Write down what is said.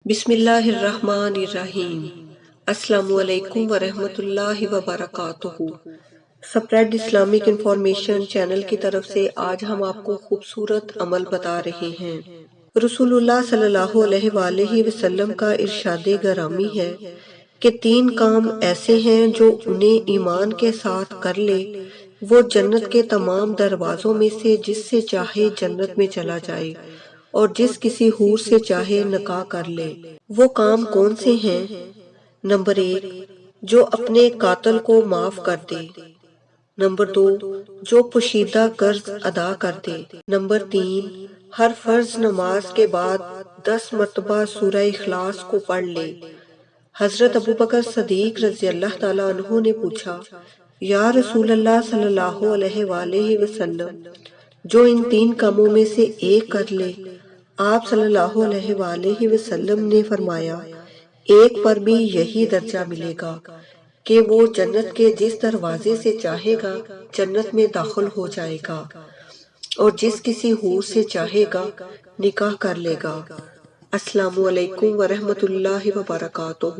بسم اللہ الرحمن الرحیم۔ السلام علیکم ورحمۃ اللہ وبرکاتہ۔ سپریڈ اسلامک انفارمیشن چینل کی طرف سے آج ہم آپ کو خوبصورت عمل بتا رہے ہیں۔ رسول اللہ صلی اللہ علیہ وآلہ وسلم کا ارشاد گرامی ہے کہ 3 کام ایسے ہیں جو انہیں ایمان کے ساتھ کر لے وہ جنت کے تمام دروازوں میں سے جس سے چاہے جنت میں چلا جائے اور جس کسی حور سے چاہے نکاح کر لے۔ وہ کام کون سے ہیں؟ نمبر 1، جو اپنے قاتل کو معاف کر دے۔ نمبر 2، جو پوشیدہ قرض ادا کر دے۔ نمبر 3، ہر فرض نماز کے بعد 10 مرتبہ سورہ اخلاص کو پڑھ لے۔ حضرت ابوبکر صدیق رضی اللہ تعالیٰ عنہ نے پوچھا، یا رسول اللہ صلی اللہ علیہ وآلہ وسلم، جو ان 3 کاموں میں سے ایک کر لے؟ آپ صلی اللہ علیہ وآلہ وسلم نے فرمایا، ایک پر بھی یہی درجہ ملے گا کہ وہ جنت کے جس دروازے سے چاہے گا جنت میں داخل ہو جائے گا اور جس کسی حور سے چاہے گا نکاح کر لے گا۔ السلام علیکم ورحمۃ اللہ وبرکاتہ۔